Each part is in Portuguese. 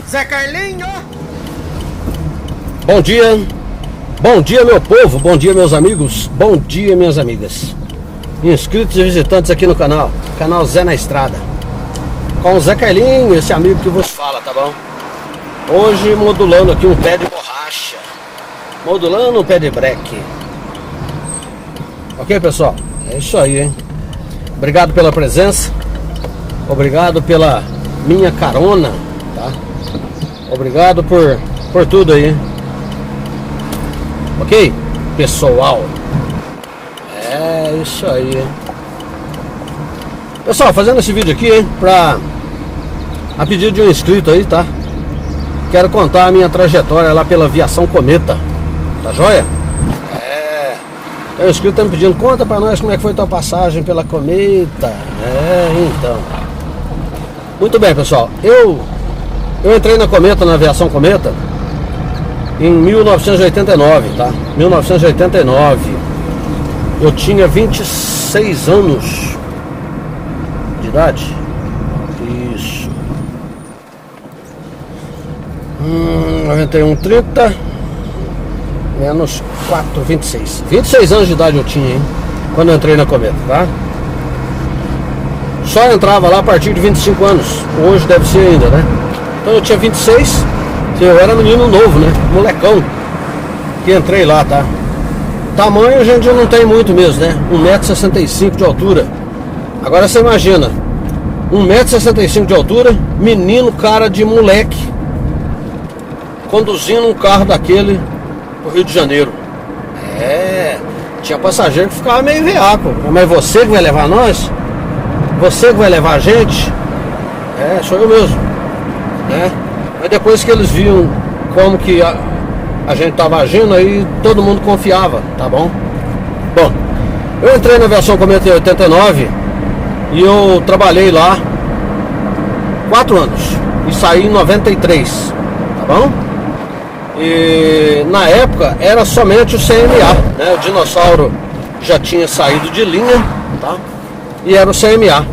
Zé Carlinho! Bom dia meu povo, bom dia meus amigos, bom dia minhas amigas, inscritos e visitantes aqui no canal Zé na Estrada, com o Zé Carlinho, esse amigo que vos fala, tá bom? Hoje modulando aqui um pé de borracha, modulando um pé de breque. Ok, pessoal? É isso aí, hein? Obrigado pela presença, obrigado pela minha carona, tá? Obrigado por tudo aí. Ok, pessoal? É isso aí, hein? Pessoal, fazendo esse vídeo aqui, hein, a pedido de um inscrito aí, tá? Quero contar a minha trajetória lá pela Aviação Cometa. Tá joia? Tem um inscrito tá me pedindo, conta pra nós como é que foi tua passagem pela Cometa. Então. Muito bem, pessoal. Eu entrei na Cometa, na Aviação Cometa, em 1989, tá? 1989. Eu tinha 26 anos de idade. Isso. 91, 30 menos 4, 26. 26 anos de idade eu tinha, hein? Quando eu entrei na Cometa, tá? Só entrava lá a partir de 25 anos. Hoje deve ser ainda, né? Então eu tinha 26. Eu era menino novo, né? Molecão. Que entrei lá, tá? Tamanho a gente não tem muito mesmo, né? 1,65 m de altura. Agora você imagina 1,65 m de altura, menino, cara de moleque, conduzindo um carro daquele pro Rio de Janeiro. Tinha passageiro que ficava meio veaco. Mas você que vai levar nós? Você que vai levar a gente? Sou eu mesmo, né? Mas depois que eles viam como que a gente tava agindo, aí todo mundo confiava, tá bom? Bom, eu entrei na Aviação Cometa em 89 e eu trabalhei lá 4 anos e saí em 93, tá bom? E na época era somente o CMA, né? O dinossauro já tinha saído de linha, tá? E era o CMA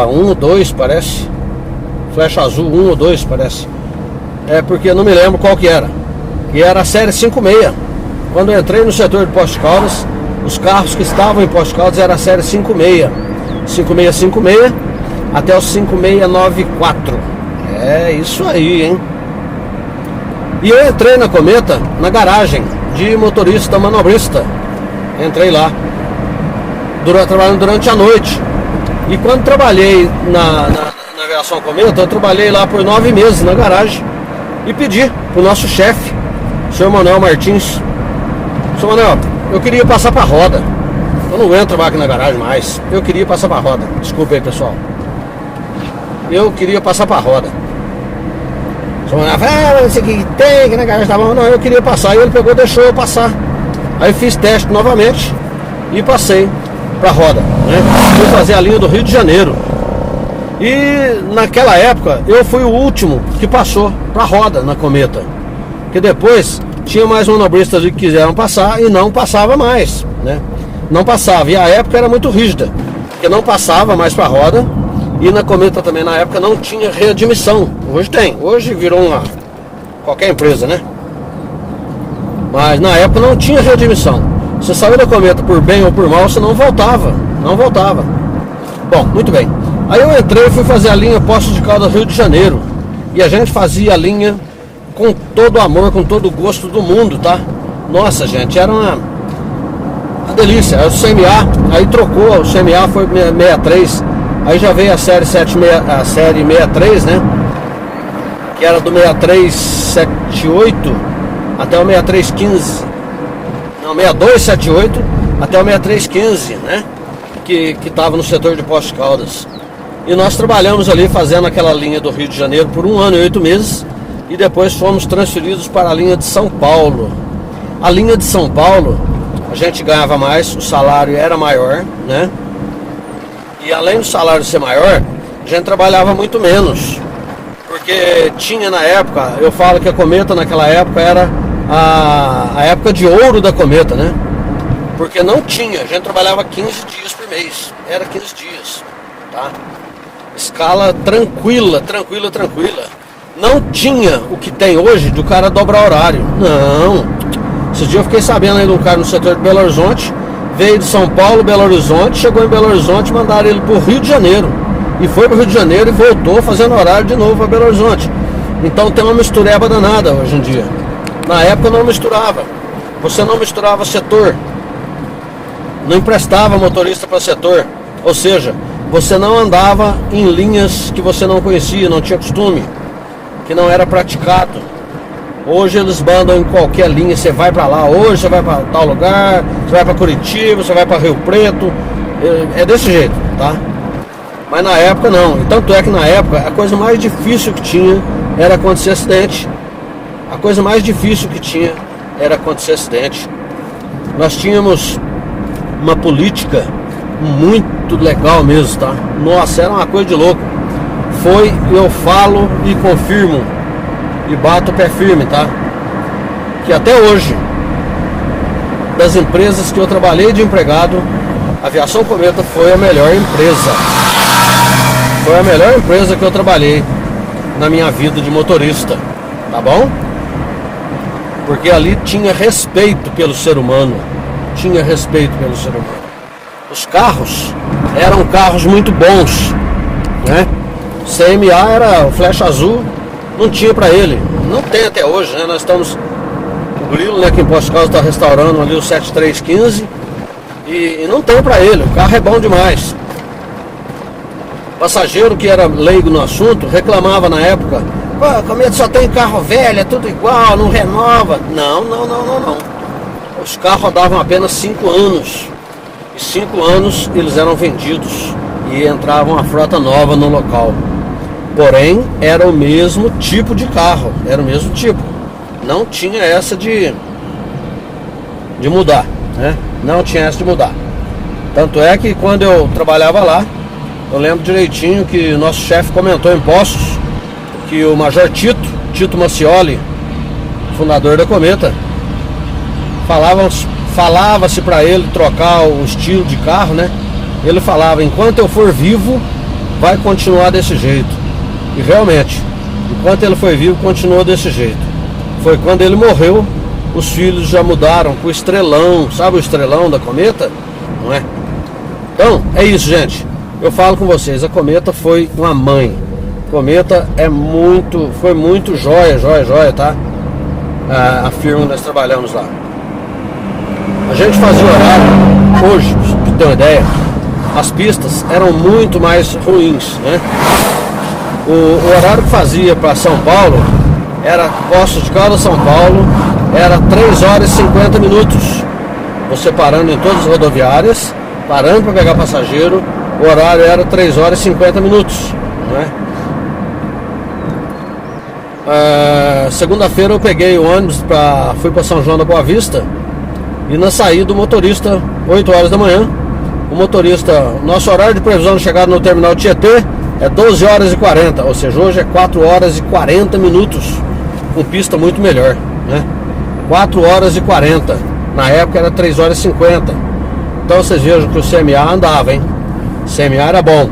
1, 2 parece, flecha azul 1 ou 2 parece. Porque eu não me lembro qual que era. E era a série 56. Quando eu entrei no setor de Posto de Caldas, os carros que estavam em Posto de Caldas era a série 56, 5656 até o 5694. Isso aí, hein? E eu entrei na Cometa na garagem de motorista manobrista. Entrei lá trabalhando durante a noite. E quando trabalhei na Aviação Cometa, eu trabalhei lá por 9 meses na garagem e pedi pro nosso chefe, o senhor Manuel Martins: senhor Manuel, eu queria passar pra roda. Eu não aguento trabalhar aqui na garagem mais. Eu queria passar pra roda. Desculpa aí, pessoal. Eu queria passar pra roda. O senhor Manuel falou: não sei o que tem, que na garagem tá bom. Não, eu queria passar. E ele pegou e deixou eu passar. Aí fiz teste novamente e passei pra roda, né? Fui fazer a linha do Rio de Janeiro. E naquela época eu fui o último que passou pra roda na Cometa, que depois tinha mais manobristas ali que quiseram passar e não passava mais, né? Não passava, e a época era muito rígida, porque não passava mais pra roda. E na Cometa também na época não tinha readmissão. Hoje tem, hoje virou qualquer empresa, né? Mas na época não tinha readmissão. Você saiu da Cometa por bem ou por mal, você não voltava. Não voltava. Bom, muito bem. Aí eu entrei e fui fazer a linha Poços de Caldas Rio de Janeiro. E a gente fazia a linha com todo o amor, com todo o gosto do mundo, tá? Nossa, gente, era uma delícia. Era o CMA, aí trocou, o CMA foi 63. Aí já veio a série 63, né? Que era do 6378 até o 6315. Não, 6278 até o 6315, né? Que estava no setor de Poços de Caldas. E nós trabalhamos ali fazendo aquela linha do Rio de Janeiro por 1 ano e 8 meses. E depois fomos transferidos para a linha de São Paulo. A linha de São Paulo, a gente ganhava mais, o salário era maior, né? E além do salário ser maior, a gente trabalhava muito menos. Porque tinha na época, eu falo que a Cometa naquela época era a época de ouro da Cometa, né? Porque não tinha, a gente trabalhava 15 dias por mês, era 15 dias, tá? Escala tranquila. não tinha o que tem hoje de o cara dobrar horário. Não. Esse dia eu fiquei sabendo aí de um cara no setor de Belo Horizonte, veio de São Paulo, Belo Horizonte, chegou em Belo Horizonte, mandaram ele pro Rio de Janeiro. E foi pro Rio de Janeiro e voltou fazendo horário de novo para Belo Horizonte. Então tem uma mistureba danada hoje em dia. Na época não misturava. Você não misturava setor. Não emprestava motorista para setor. Ou seja, você não andava em linhas que você não conhecia, não tinha costume, que não era praticado. Hoje eles mandam em qualquer linha, você vai para lá, hoje você vai para tal lugar, você vai para Curitiba, você vai para Rio Preto, é desse jeito, tá? Mas na época não, e tanto é que na época a coisa mais difícil que tinha era acontecer acidente. A coisa mais difícil que tinha era acontecer acidente. Nós tínhamos uma política muito legal mesmo, tá? Nossa, era uma coisa de louco. Foi, eu falo e confirmo e bato o pé firme, tá? Que até hoje, das empresas que eu trabalhei de empregado, a Aviação Cometa foi a melhor empresa. Foi a melhor empresa que eu trabalhei na minha vida de motorista, tá bom? Porque ali tinha respeito pelo ser humano. Tinha respeito pelo ser humano. Os carros eram carros muito bons, né? CMA era o flecha azul, não tinha pra ele. Não tem até hoje, né? Nós estamos... O Grilo, né, aqui em Posto Caldas, está restaurando ali o 7315 e não tem pra ele. O carro é bom demais. Passageiro que era leigo no assunto reclamava na época: pô, Cometa só tem carro velho, é tudo igual, não renova. Não. Os carros rodavam apenas 5 anos. E 5 anos eles eram vendidos e entrava uma frota nova no local. Porém, era o mesmo tipo de carro, era o mesmo tipo. Não tinha essa de mudar, né? Não tinha essa de mudar. Tanto é que quando eu trabalhava lá, eu lembro direitinho que o nosso chefe comentou em Poços que o Major Tito Macioli, fundador da Cometa, falava-se para ele trocar o estilo de carro, né? Ele falava: enquanto eu for vivo, vai continuar desse jeito. E realmente, enquanto ele foi vivo, continuou desse jeito. Foi quando ele morreu, os filhos já mudaram pro Estrelão. Sabe o Estrelão da Cometa? Não é? Então, é isso, gente. Eu falo com vocês, a Cometa foi uma mãe. Cometa foi muito joia, tá? A firma que nós trabalhamos lá. A gente fazia horário, hoje, pra você ter uma ideia, as pistas eram muito mais ruins, né? O horário que fazia para São Paulo era Poços de Caldas, São Paulo, era 3 horas e 50 minutos. Você parando em todas as rodoviárias, parando para pegar passageiro, o horário era 3 horas e 50 minutos, né? Segunda-feira eu peguei o ônibus, fui para São João da Boa Vista, e na saída do motorista, 8 horas da manhã, o motorista, nosso horário de previsão de chegada no terminal Tietê é 12 horas e 40, ou seja, hoje é 4 horas e 40 minutos, com pista muito melhor, né? 4 horas e 40, na época era 3 horas e 50. Então vocês vejam que o CMA andava, hein? O CMA era bom.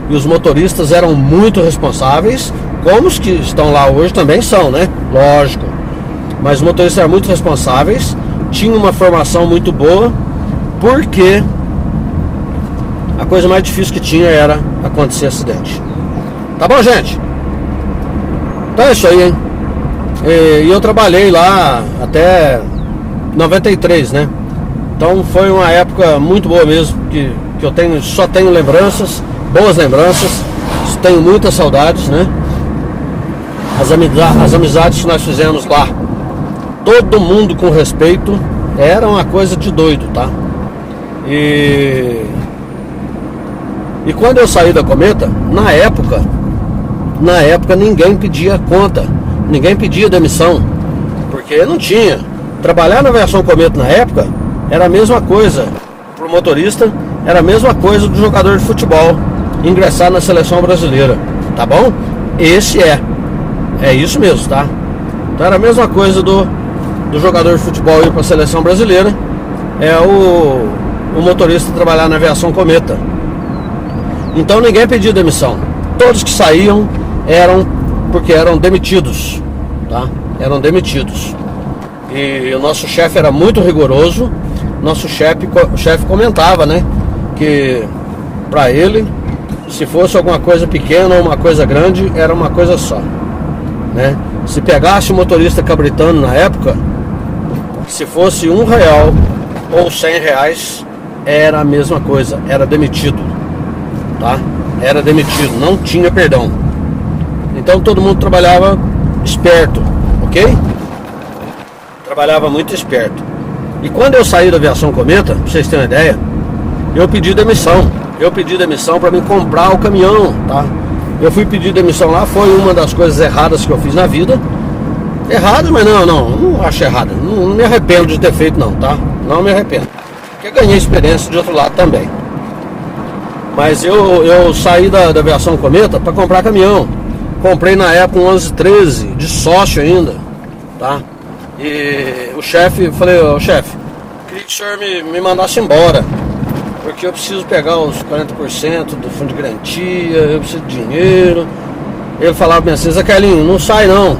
E os motoristas eram muito responsáveis, como os que estão lá hoje também são, né? Lógico. Mas os motoristas eram muito responsáveis, tinham uma formação muito boa, porque a coisa mais difícil que tinha era acontecer acidente. Tá bom, gente? Então é isso aí, hein? E eu trabalhei lá até 93, né? Então foi uma época muito boa mesmo, que eu só tenho lembranças, boas lembranças, tenho muitas saudades, né? As amizades que nós fizemos lá, todo mundo com respeito, era uma coisa de doido, tá? E quando eu saí da Cometa, na época ninguém pedia conta, ninguém pedia demissão, porque não tinha. Trabalhar na Aviação Cometa na época era a mesma coisa pro motorista, era a mesma coisa do jogador de futebol ingressar na seleção brasileira, tá bom? É isso mesmo, tá? Então era a mesma coisa do jogador de futebol ir para a seleção brasileira, é o motorista trabalhar na Aviação Cometa. Então ninguém pedia demissão. Todos que saíam eram porque eram demitidos, tá? Eram demitidos. E o nosso chefe era muito rigoroso. Nosso chefe comentava, né, que para ele, se fosse alguma coisa pequena ou uma coisa grande, era uma coisa só, né? Se pegasse o motorista cabritando na época, se fosse R$1 ou R$100, era a mesma coisa, era demitido, tá? Era demitido, não tinha perdão. Então todo mundo trabalhava esperto, ok? Trabalhava muito esperto. E quando eu saí da Aviação Cometa, pra vocês terem uma ideia, eu pedi demissão. Eu pedi demissão para me comprar o caminhão, tá? Eu fui pedir demissão lá, foi uma das coisas erradas que eu fiz na vida. Errado, mas não acho errado. Não me arrependo de ter feito não, tá? Não me arrependo. Porque ganhei experiência de outro lado também. Mas eu saí da Aviação Cometa para comprar caminhão. Comprei na época um 1113, de sócio ainda, tá? E o chefe, falei, ô chefe, queria que o senhor me mandasse embora, porque eu preciso pegar os 40% do fundo de garantia, eu preciso de dinheiro. Ele falava bem assim, Zé Carlinhos, não sai não.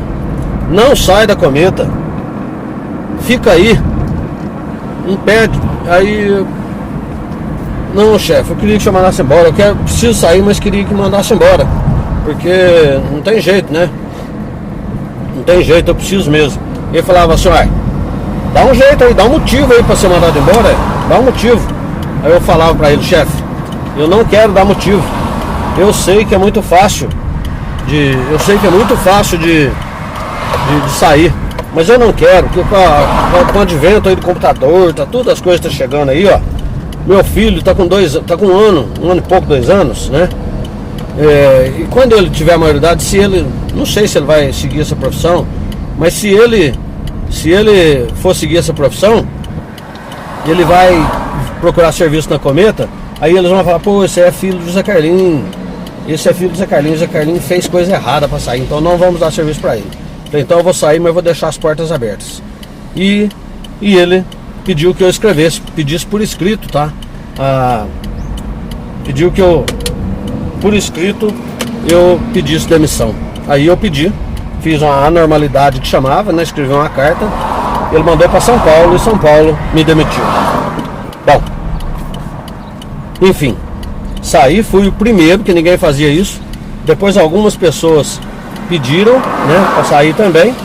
Não sai da Cometa. Fica aí. Não pede. Aí, não chefe, eu queria que o senhor mandasse embora. Preciso sair, mas queria que mandasse embora. Porque não tem jeito, né? Não tem jeito, eu preciso mesmo. Ele falava assim, dá um jeito aí, dá um motivo aí pra ser mandado embora, dá um motivo. Aí eu falava pra ele, chefe, eu não quero dar motivo. Eu sei que é muito fácil de sair, mas eu não quero, porque com o advento aí do computador, tá todas as coisas tá chegando aí, ó. Meu filho tá com um ano e pouco, 2 anos, né? E quando ele tiver a maioridade, se ele, não sei se ele vai seguir essa profissão, mas se ele for seguir essa profissão, ele vai procurar serviço na Cometa, aí eles vão falar, pô, esse é filho do Zé Carlinhos, esse é filho do Zé Carlinhos, o Zé Carlinhos fez coisa errada para sair, então não vamos dar serviço para ele. Então eu vou sair, mas vou deixar as portas abertas. E ele pediu que eu pedisse por escrito, tá? Pediu que eu, por escrito, eu pedisse demissão. Aí eu pedi, fiz uma anormalidade que chamava, né? Escrevi uma carta, ele mandou para São Paulo e São Paulo me demitiu. Bom, enfim, saí, fui o primeiro, que ninguém fazia isso. Depois algumas pessoas pediram, né, para sair também,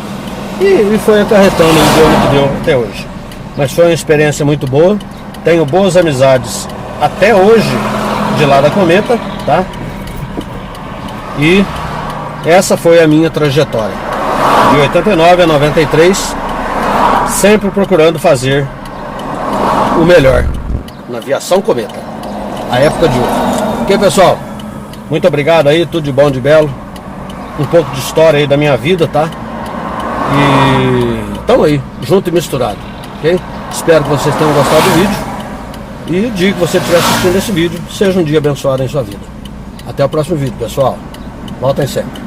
e foi acarretando, deu o que deu até hoje. Mas foi uma experiência muito boa, tenho boas amizades até hoje de lá da Cometa, tá? E essa foi a minha trajetória, de 89 a 93, sempre procurando fazer o melhor na Aviação Cometa, a época de ouro. Ok, pessoal? Muito obrigado aí, tudo de bom, de belo. Um pouco de história aí da minha vida, tá? E estamos aí, junto e misturado, ok? Espero que vocês tenham gostado do vídeo. E o dia que você estiver assistindo esse vídeo, seja um dia abençoado em sua vida. Até o próximo vídeo, pessoal. Voltem sempre.